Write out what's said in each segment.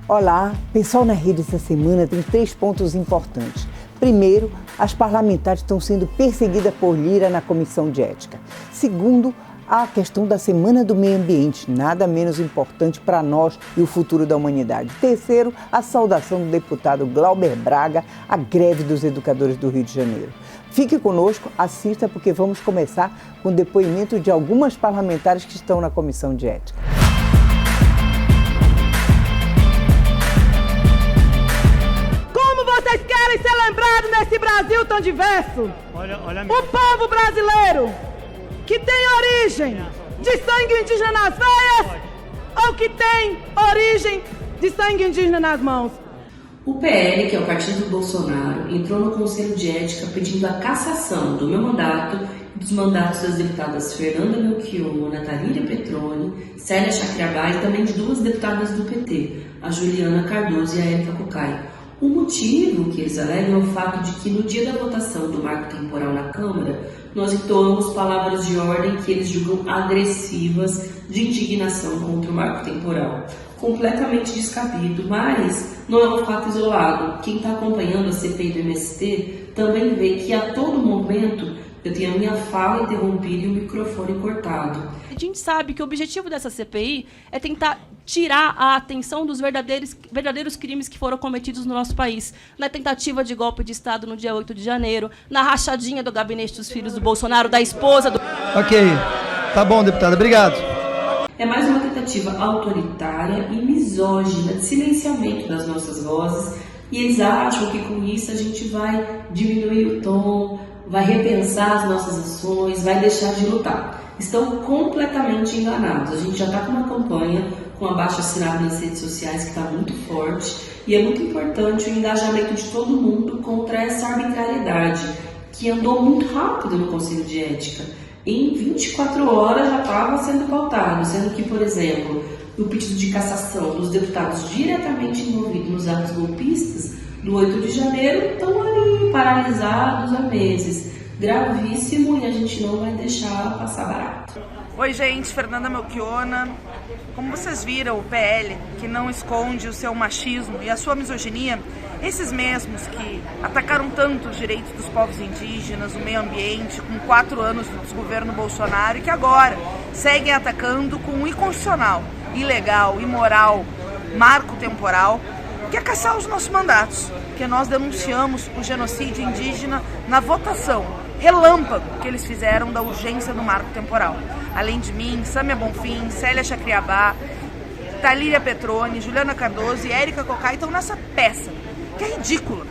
Olá, pessoal na rede essa semana tem 3 pontos importantes. Primeiro, as parlamentares estão sendo perseguidas por Lira na Comissão de Ética. Segundo, a questão da Semana do Meio Ambiente, nada menos importante para nós e o futuro da humanidade. Terceiro, a saudação do deputado Glauber Braga à greve dos educadores do Rio de Janeiro. Fique conosco, assista, porque vamos começar com o depoimento de algumas parlamentares que estão na Comissão de Ética. Como vocês querem ser lembrados nesse Brasil tão diverso? O povo brasileiro que tem origem de sangue indígena nas veias ou que tem origem de sangue indígena nas mãos? O PL, que é o partido do Bolsonaro, entrou no Conselho de Ética pedindo a cassação do meu mandato e dos mandatos das deputadas Fernanda Melchior, Natalília Petroni, Célia Chacriabá e também de 2 deputadas do PT, a Juliana Cardoso e a Érica Cocai. O motivo que eles alegam é o fato de que no dia da votação do marco temporal na Câmara, nós entoamos palavras de ordem que eles julgam agressivas de indignação contra o marco temporal. Completamente descabido, mas não é um fato isolado. Quem está acompanhando a CPI do MST também vê que a todo momento eu tenho a minha fala interrompida e o microfone cortado. A gente sabe que o objetivo dessa CPI é tentar tirar a atenção dos verdadeiros crimes que foram cometidos no nosso país. Na tentativa de golpe de Estado no dia 8 de janeiro, na rachadinha do gabinete dos filhos do Bolsonaro, da esposa do... Ok, tá bom, deputada, obrigado. É mais uma tentativa autoritária e misógina de silenciamento das nossas vozes e eles acham que com isso a gente vai diminuir o tom, vai repensar as nossas ações, vai deixar de lutar. Estão completamente enganados. A gente já está com uma campanha com abaixo-assinado nas redes sociais que está muito forte e é muito importante o engajamento de todo mundo contra essa arbitrariedade que andou muito rápido no Conselho de Ética. Em 24 horas já estava sendo pautado, sendo que, por exemplo, o pedido de cassação dos deputados diretamente envolvidos nos atos golpistas do 8 de janeiro estão ali paralisados há meses. Gravíssimo e a gente não vai deixar passar barato. Oi gente, Fernanda Melchiona. Como vocês viram, o PL, que não esconde o seu machismo e a sua misoginia, esses mesmos que atacaram tanto os direitos dos povos indígenas, o meio ambiente, com 4 anos do governo Bolsonaro e que agora seguem atacando com um inconstitucional, ilegal, imoral, marco temporal, que é caçar os nossos mandatos, que nós denunciamos o genocídio indígena na votação relâmpago que eles fizeram da urgência do marco temporal. Além de mim, Sâmia Bonfim, Célia Chacriabá, Natalília Petroni, Juliana Cardoso e Érica Cocai estão nessa peça, que é ridícula,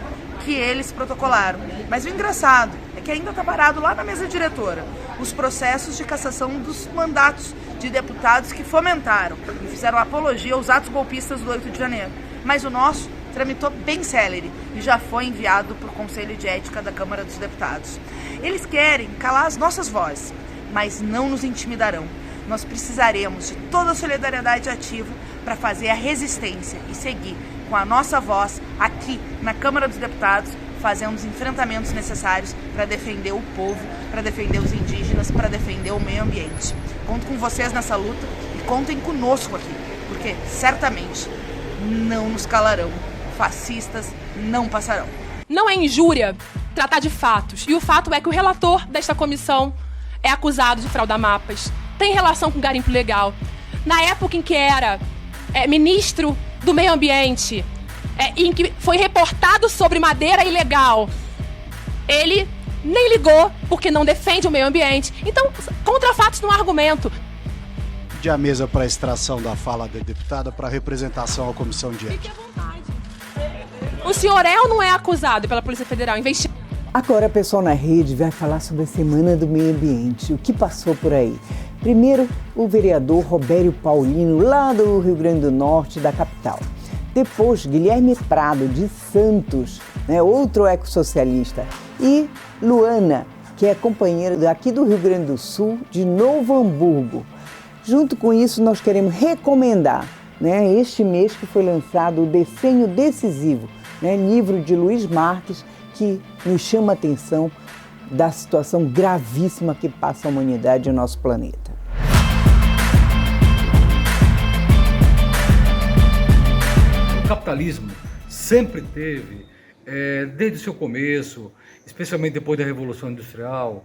que eles protocolaram. Mas o engraçado é que ainda está parado lá na mesa diretora os processos de cassação dos mandatos de deputados que fomentaram e fizeram apologia aos atos golpistas do 8 de janeiro. Mas o nosso tramitou bem célere e já foi enviado para o Conselho de Ética da Câmara dos Deputados. Eles querem calar as nossas vozes, mas não nos intimidarão. Nós precisaremos de toda a solidariedade ativa para fazer a resistência e seguir com a nossa voz aqui na Câmara dos Deputados, fazendo os enfrentamentos necessários para defender o povo, para defender os indígenas, para defender o meio ambiente. Conto com vocês nessa luta e contem conosco aqui, porque certamente não nos calarão. Fascistas não passarão. Não é injúria tratar de fatos. E o fato é que o relator desta comissão é acusado de fraudar mapas. Tem relação com garimpo ilegal. Na época em que era ministro do meio ambiente, em que foi reportado sobre madeira ilegal, ele nem ligou porque não defende o meio ambiente. Então, contra fatos não há argumento. De a mesa para a extração da fala da deputada para representação à comissão de ética. Fique à vontade. O senhor é ou não é acusado pela Polícia Federal? Agora, pessoal na rede vai falar sobre a Semana do Meio Ambiente, o que passou por aí. Primeiro, o vereador Robério Paulino, lá do Rio Grande do Norte, da capital. Depois, Guilherme Prado, de Santos, outro ecossocialista. E Luana, que é companheira aqui do Rio Grande do Sul, de Novo Hamburgo. Junto com isso, nós queremos recomendar, este mês que foi lançado o Desenho Decisivo, livro de Luiz Marques, que nos chama a atenção da situação gravíssima que passa a humanidade e o nosso planeta. capitalismo sempre teve, desde o seu começo, especialmente depois da Revolução Industrial,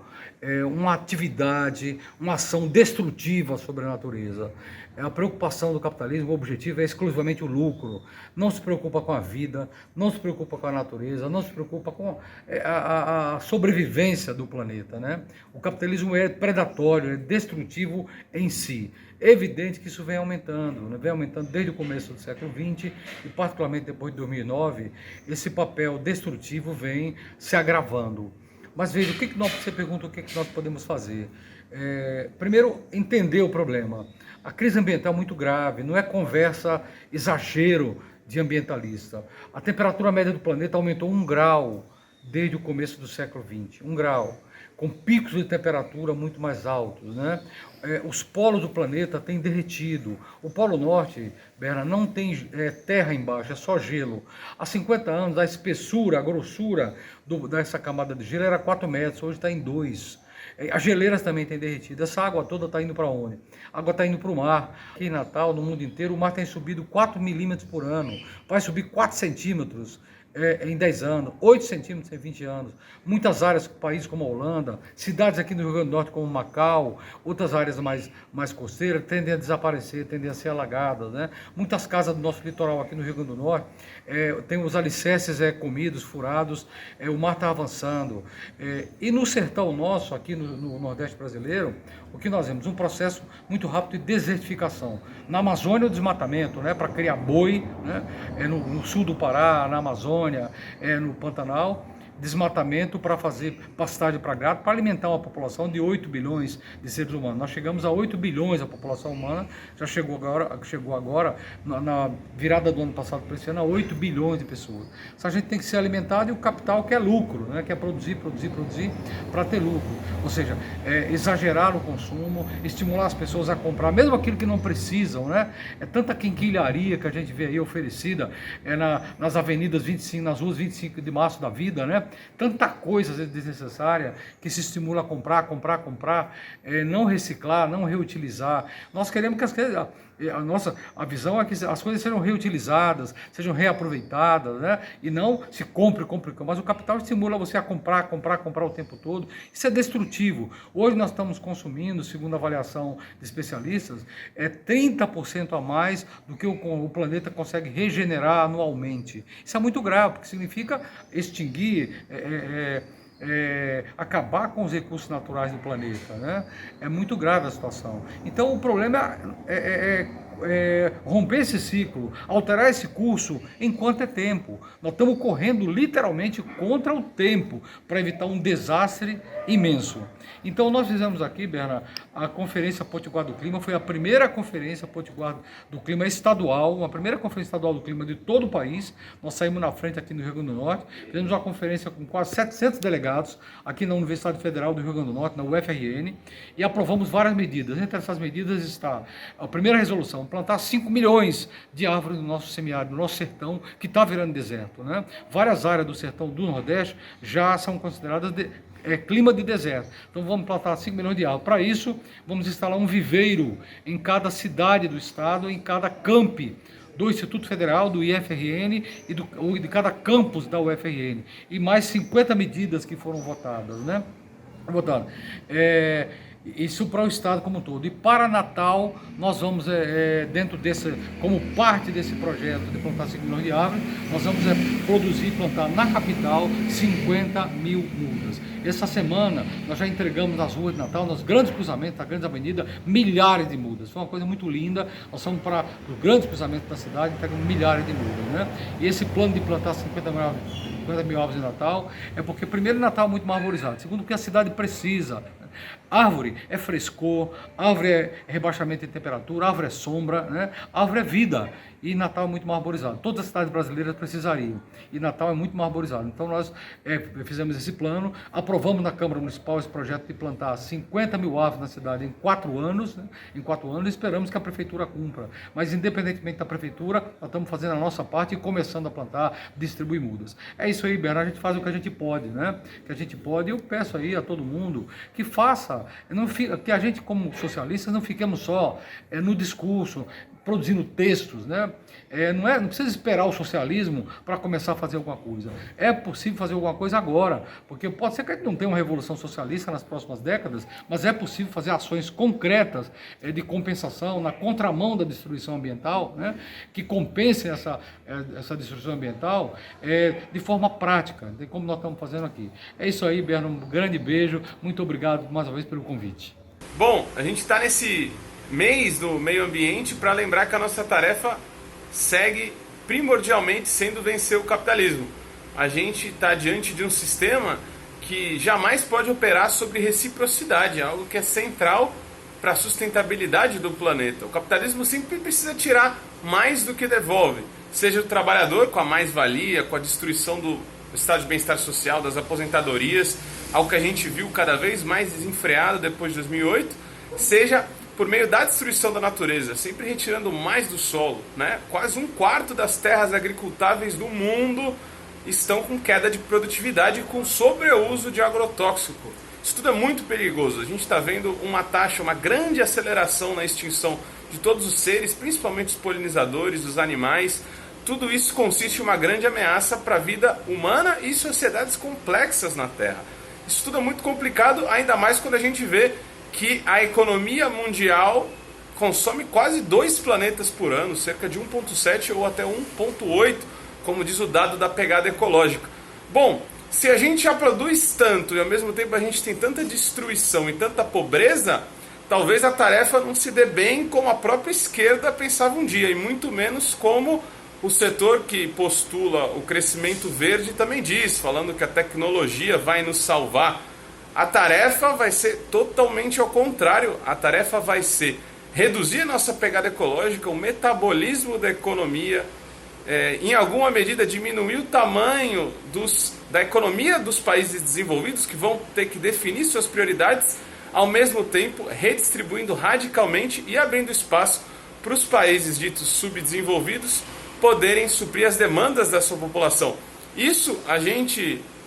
uma atividade, uma ação destrutiva sobre a natureza. A preocupação do capitalismo, o objetivo é exclusivamente o lucro. Não se preocupa com a vida, não se preocupa com a natureza, não se preocupa com a sobrevivência do planeta, né? O capitalismo é predatório, é destrutivo em si. É evidente que isso vem aumentando, né? Vem aumentando desde o começo do século XX e particularmente depois de 2009, esse papel destrutivo vem se agravando. Mas veja, você pergunta o que nós podemos fazer. Primeiro, entender o problema. A crise ambiental é muito grave, não é conversa, exagero de ambientalista. A temperatura média do planeta aumentou 1 grau desde o começo do século XX, 1 grau, com picos de temperatura muito mais altos, né? Os polos do planeta têm derretido. O Polo Norte, Berna, não tem terra embaixo, é só gelo. Há 50 anos, a espessura, a grossura dessa camada de gelo era 4 metros, hoje está em 2. As geleiras também têm derretido. Essa água toda está indo para onde? A água está indo para o mar. Aqui em Natal, no mundo inteiro, o mar tem subido 4 milímetros por ano. Vai subir 4 centímetros em 10 anos, 8 centímetros em 20 anos. Muitas áreas, países como a Holanda, cidades aqui no Rio Grande do Norte como Macau, outras áreas mais costeiras, tendem a desaparecer, tendem a ser alagadas, né? Muitas casas do nosso litoral aqui no Rio Grande do Norte tem os alicerces comidos, furados, o mar está avançando. E no sertão nosso, aqui no Nordeste brasileiro, o que nós vemos? Um processo muito rápido de desertificação. Na Amazônia, o desmatamento, né, para criar boi, né, no sul do Pará, na Amazônia, no Pantanal, desmatamento para fazer pastagem para gado, para alimentar uma população de 8 bilhões de seres humanos. Nós chegamos a 8 bilhões, a população humana já chegou agora na virada do ano passado para esse ano, a 8 bilhões de pessoas. A gente tem que ser alimentado e o capital quer lucro, né? Quer produzir para ter lucro. Ou seja, exagerar o consumo, estimular as pessoas a comprar, mesmo aquilo que não precisam, né? É tanta quinquilharia que a gente vê aí oferecida nas avenidas 25, nas ruas 25 de março da vida, né? Tanta coisa desnecessária que se estimula a comprar, não reciclar, não reutilizar. Nós queremos que a visão é que as coisas sejam reutilizadas, sejam reaproveitadas, né? E não se compre. Mas o capital estimula você a comprar o tempo todo. Isso é destrutivo. Hoje nós estamos consumindo, segundo a avaliação de especialistas, 30% a mais do que o planeta consegue regenerar anualmente. Isso é muito grave, porque significa extinguir, acabar com os recursos naturais do planeta, né? É muito grave a situação. Então o problema é romper esse ciclo, alterar esse curso enquanto é tempo. Nós estamos correndo literalmente contra o tempo para evitar um desastre imenso. Então nós fizemos aqui, Berna, a Conferência Potiguar do Clima, foi a primeira Conferência Potiguar do Clima estadual, a primeira Conferência Estadual do Clima de todo o país. Nós saímos na frente aqui no Rio Grande do Norte, fizemos uma conferência com quase 700 delegados aqui na Universidade Federal do Rio Grande do Norte, na UFRN, e aprovamos várias medidas. Entre essas medidas está a primeira resolução, plantar 5 milhões de árvores no nosso semiárido, no nosso sertão, que está virando deserto, né? Várias áreas do sertão do Nordeste já são consideradas clima de deserto. Então vamos plantar 5 milhões de árvores. Para isso, vamos instalar um viveiro em cada cidade do estado, em cada campi do Instituto Federal, do IFRN e de cada campus da UFRN. E mais 50 medidas que foram votadas, né? Isso para o estado como um todo. E para Natal, nós vamos, como parte desse projeto de plantar 5 milhões de árvores, nós vamos produzir e plantar na capital 50 mil mudas. Essa semana, nós já entregamos nas ruas de Natal, nos grandes cruzamentos, nas grandes avenidas, milhares de mudas. Foi uma coisa muito linda. Nós fomos para os grandes cruzamentos da cidade, entregamos milhares de mudas, né? E esse plano de plantar 50 mil árvores em Natal é porque, primeiro, Natal é muito mais arborizado. Segundo, que a cidade precisa. Árvore é frescor, árvore é rebaixamento de temperatura, árvore é sombra, né? Árvore é vida. E Natal é muito mais arborizado. Todas as cidades brasileiras precisariam. E Natal é muito mais arborizado. Então nós fizemos esse plano, aprovamos na Câmara Municipal esse projeto de plantar 50 mil árvores na cidade em 4 anos. Né? Em 4 anos, esperamos que a Prefeitura cumpra. Mas independentemente da Prefeitura, nós estamos fazendo a nossa parte e começando a plantar, distribuir mudas. É isso aí, Bernardo, a gente faz o que a gente pode, né? Que a gente pode, eu peço aí a todo mundo que faça, que a gente como socialistas não fiquemos só no discurso, produzindo textos, né? Não precisa esperar o socialismo para começar a fazer alguma coisa. É possível fazer alguma coisa agora, porque pode ser que a gente não tenha uma revolução socialista nas próximas décadas, mas é possível fazer ações concretas de compensação, na contramão da destruição ambiental, né? Que compensem essa destruição ambiental de forma prática, como nós estamos fazendo aqui. É isso aí, Berno, um grande beijo, muito obrigado mais uma vez pelo convite. Bom, a gente está nesse mês do meio ambiente para lembrar que a nossa tarefa segue primordialmente sendo vencer o capitalismo. A gente está diante de um sistema que jamais pode operar sobre reciprocidade, algo que é central para a sustentabilidade do planeta. O capitalismo sempre precisa tirar mais do que devolve, seja o trabalhador com a mais-valia, com a destruição do estado de bem-estar social, das aposentadorias, algo que a gente viu cada vez mais desenfreado depois de 2008, seja por meio da destruição da natureza, sempre retirando mais do solo, né? Quase 1/4 das terras agricultáveis do mundo estão com queda de produtividade e com sobreuso de agrotóxico. Isso tudo é muito perigoso. A gente está vendo uma grande aceleração na extinção de todos os seres, principalmente os polinizadores, os animais. Tudo isso consiste em uma grande ameaça para a vida humana e sociedades complexas na Terra. Isso tudo é muito complicado, ainda mais quando a gente vê que a economia mundial consome quase 2 planetas por ano, cerca de 1,7 ou até 1,8, como diz o dado da pegada ecológica. Bom, se a gente já produz tanto e ao mesmo tempo a gente tem tanta destruição e tanta pobreza, talvez a tarefa não se dê bem como a própria esquerda pensava um dia, e muito menos como o setor que postula o crescimento verde também diz, falando que a tecnologia vai nos salvar. A tarefa vai ser totalmente ao contrário. A tarefa vai ser reduzir a nossa pegada ecológica, o metabolismo da economia, em alguma medida diminuir o tamanho da economia dos países desenvolvidos, que vão ter que definir suas prioridades, ao mesmo tempo redistribuindo radicalmente e abrindo espaço para os países ditos subdesenvolvidos poderem suprir as demandas da sua população. Isso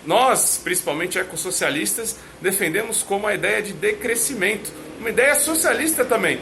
nós, principalmente ecossocialistas, defendemos como a ideia de decrescimento. Uma ideia socialista também.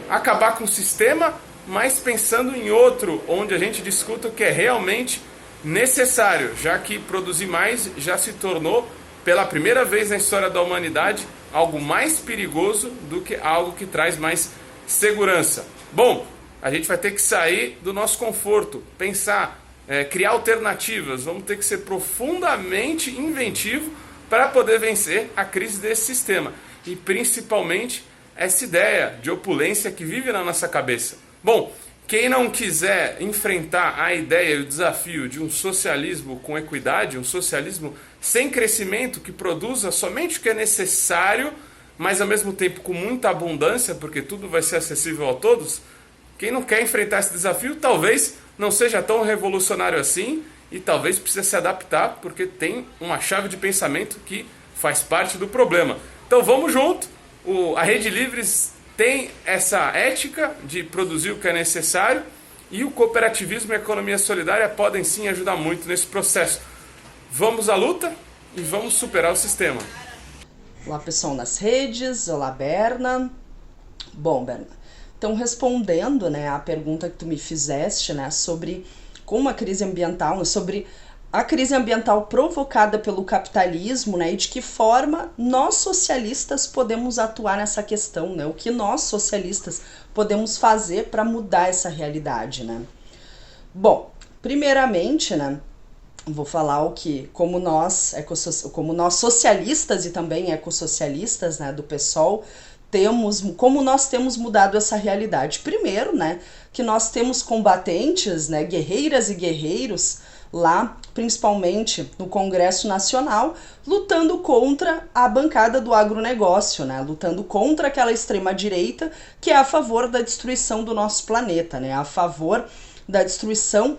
Acabar com o sistema, mas pensando em outro, onde a gente discuta o que é realmente necessário, já que produzir mais já se tornou, pela primeira vez na história da humanidade, algo mais perigoso do que algo que traz mais segurança. Bom, a gente vai ter que sair do nosso conforto, pensar, criar alternativas, vamos ter que ser profundamente inventivo para poder vencer a crise desse sistema e principalmente essa ideia de opulência que vive na nossa cabeça. Bom, quem não quiser enfrentar a ideia e o desafio de um socialismo com equidade, um socialismo sem crescimento, que produza somente o que é necessário, mas ao mesmo tempo com muita abundância, porque tudo vai ser acessível a todos, quem não quer enfrentar esse desafio talvez não seja tão revolucionário assim e talvez precise se adaptar, porque tem uma chave de pensamento que faz parte do problema. Então vamos junto, a Rede Livres tem essa ética de produzir o que é necessário e o cooperativismo e a economia solidária podem sim ajudar muito nesse processo. Vamos à luta e vamos superar o sistema. Olá pessoal nas redes, olá Berna. Bom, Berna, então respondendo, né, a pergunta que tu me fizeste, né, sobre como a crise ambiental, sobre a crise ambiental provocada pelo capitalismo, né, e de que forma nós socialistas podemos atuar nessa questão, né, o que nós socialistas podemos fazer para mudar essa realidade, né. Bom, primeiramente, né, vou falar como nós socialistas e também ecossocialistas, né, do PSOL, como nós temos mudado essa realidade. Primeiro, né, que nós temos combatentes, né, guerreiras e guerreiros lá, principalmente no Congresso Nacional, lutando contra a bancada do agronegócio, né, lutando contra aquela extrema-direita que é a favor da destruição do nosso planeta, né, a favor da destruição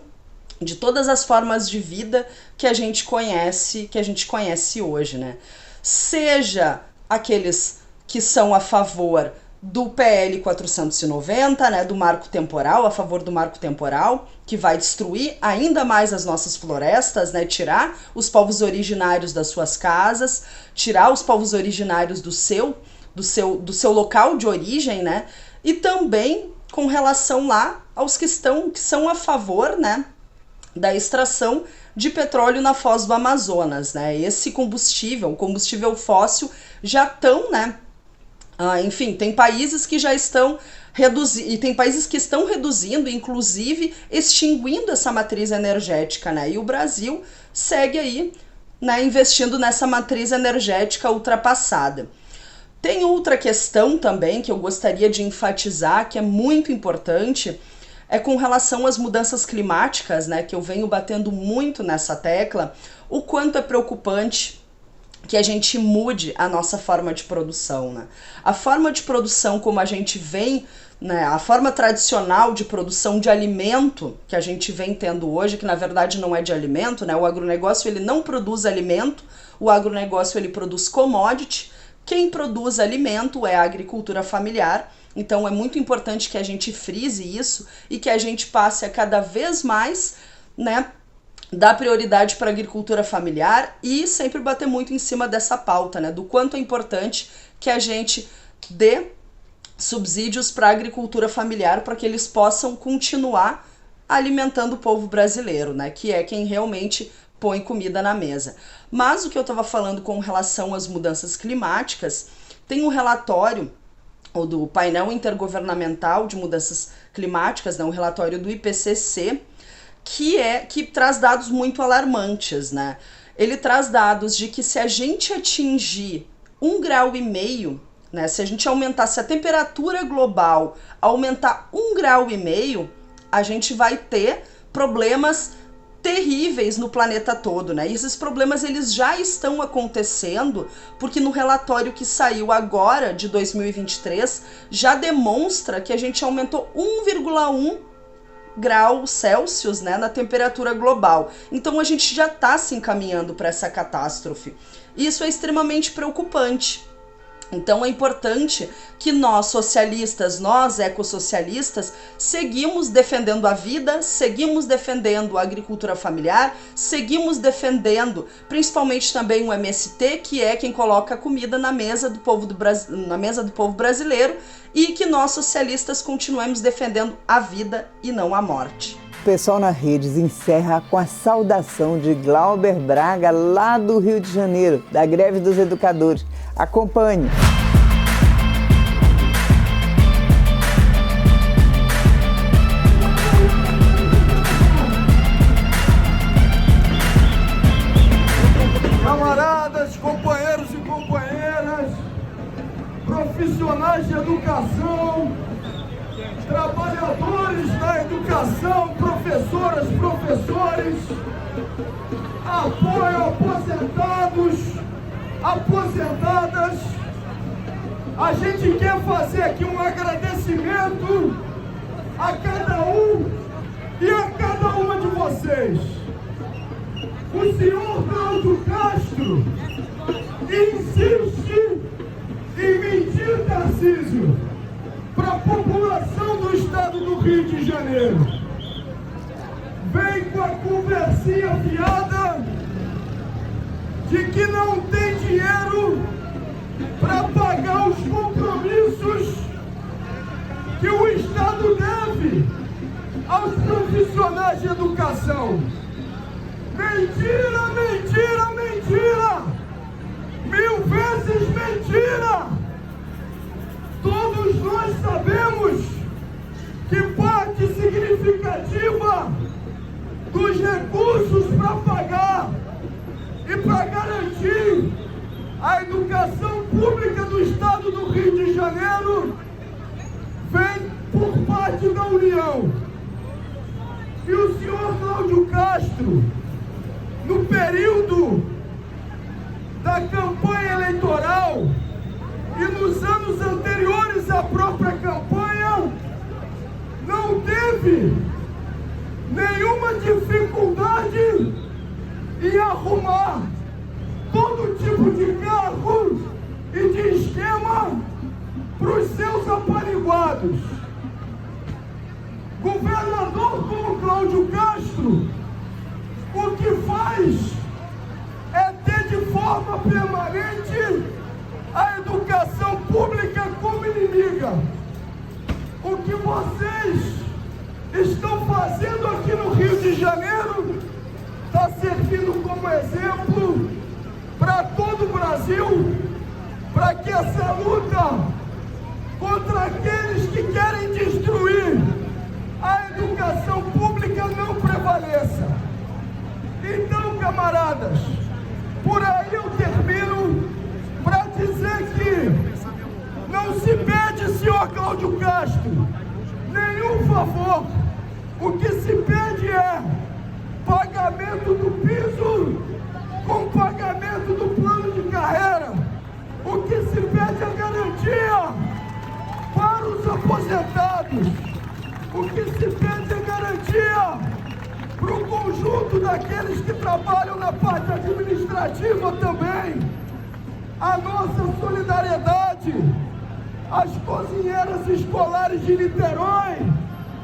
de todas as formas de vida que a gente conhece hoje, né? Seja aqueles que são a favor do PL 490, né, do marco temporal, a favor do marco temporal, que vai destruir ainda mais as nossas florestas, né, tirar os povos originários das suas casas, tirar os povos originários do seu local de origem, né, e também com relação lá aos que são a favor, né, da extração de petróleo na foz do Amazonas, né? Esse combustível, o combustível fóssil, já estão, né? Enfim, tem países que já estão reduzindo, e tem países que estão reduzindo, inclusive extinguindo essa matriz energética, né? E o Brasil segue aí, né, investindo nessa matriz energética ultrapassada. Tem outra questão também que eu gostaria de enfatizar, que é muito importante, é com relação às mudanças climáticas, né, que eu venho batendo muito nessa tecla, o quanto é preocupante que a gente mude a nossa forma de produção, né? A forma de produção como a gente vem, né, a forma tradicional de produção de alimento que a gente vem tendo hoje, que na verdade não é de alimento, né? O agronegócio ele não produz alimento, o agronegócio ele produz commodity. Quem produz alimento é a agricultura familiar. Então é muito importante que a gente frise isso e que a gente passe a cada vez mais, né, dar prioridade para a agricultura familiar e sempre bater muito em cima dessa pauta, né, do quanto é importante que a gente dê subsídios para a agricultura familiar para que eles possam continuar alimentando o povo brasileiro, né, que é quem realmente põe comida na mesa. Mas o que eu estava falando com relação às mudanças climáticas, tem um relatório do painel intergovernamental de mudanças climáticas, né, um relatório do IPCC, que traz dados muito alarmantes, né? Ele traz dados de que se a gente atingir 1,5 graus, né, se a gente aumentasse a temperatura global, aumentar 1,5 graus, a gente vai ter problemas terríveis no planeta todo, né? E esses problemas eles já estão acontecendo, porque no relatório que saiu agora de 2023 já demonstra que a gente aumentou 1,1 graus Celsius, né, na temperatura global. Então a gente já está se encaminhando para essa catástrofe. Isso é extremamente preocupante. Então é importante que nós socialistas, nós ecossocialistas, seguimos defendendo a vida, seguimos defendendo a agricultura familiar, seguimos defendendo principalmente também o MST, que é quem coloca a comida na mesa do povo brasileiro, e que nós socialistas continuemos defendendo a vida e não a morte. O Pessoal na Redes encerra com a saudação de Glauber Braga, lá do Rio de Janeiro, da greve dos educadores. Acompanhe. Camaradas, companheiros e companheiras, profissionais de educação, trabalhadores da educação, professoras, professores, apoio aposentados, aposentadas, a gente quer fazer aqui um agradecimento a cada um e a cada uma de vocês. O senhor Cláudio Castro insiste em mentir, Tarcísio, para a população do estado do Rio de Janeiro. Vem com a conversinha fiada de que não tem dinheiro para pagar os compromissos que o Estado deve aos profissionais de educação. Mentira, mentira, mentira! 1000 vezes mentira! Todos nós sabemos que parte significativa dos recursos para pagar e para garantir a educação pública do Estado do Rio de Janeiro vem por parte da União. E o senhor Cláudio Castro, no período da campanha eleitoral e nos anos anteriores à própria campanha, não teve nenhuma dificuldade em arrumar todo tipo de carro e de esquema para os seus apaniguados. Governador como Cláudio Castro, o que faz é ter de forma permanente a educação pública como inimiga. O que você Janeiro está servindo como exemplo para todo o Brasil, para que essa luta contra aqueles que querem destruir a educação pública não prevaleça. Então, camaradas, por aí eu termino para dizer que não se pede, senhor Cláudio Castro, nenhum favor. O que se pede é pagamento do piso com pagamento do plano de carreira. O que se pede é garantia para os aposentados. O que se pede é garantia para o conjunto daqueles que trabalham na parte administrativa também. A nossa solidariedade às cozinheiras escolares de Niterói,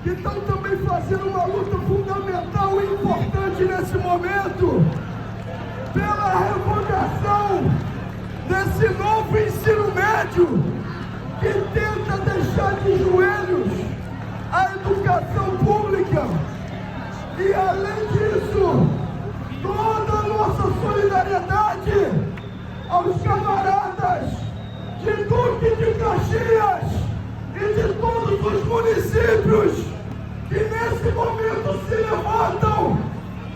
que estão também fazendo uma luta fundamental e importante nesse momento pela revogação desse novo ensino médio que tenta deixar de joelhos a educação pública. E além disso, toda a nossa solidariedade aos camaradas de Duque de Caxias e de todos os municípios que nesse momento se levantam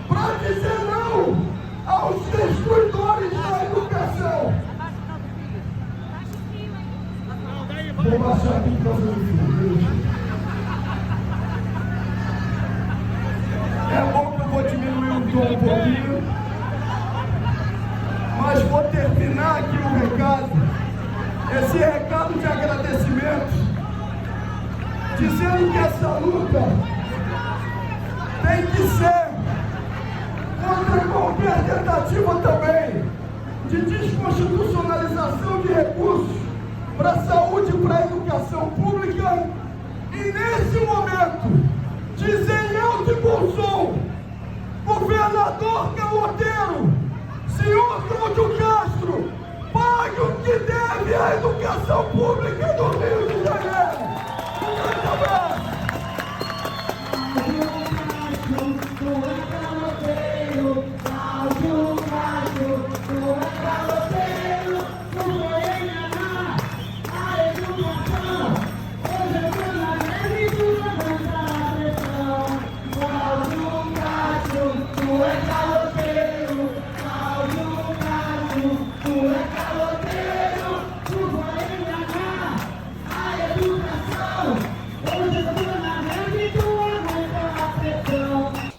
para dizer não aos destruidores da educação. Vou baixar aqui para o É bom que eu vou diminuir o tom um pouquinho, mas vou terminar aqui o recado, esse recado de agradecimento, dizendo que essa luta tem que ser contra qualquer tentativa também de desconstitucionalização de recursos para a saúde e para a educação pública. E nesse momento, dizer em alto e bom som, governador caloteiro, senhor Cláudio Castro, pague o que deve à educação pública do Rio de Janeiro. Um grande abraço.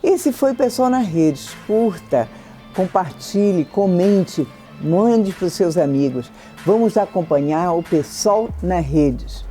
Esse foi Pessoal nas Redes. Curta, compartilhe, comente, mande para os seus amigos. Vamos acompanhar o Pessoal nas Redes.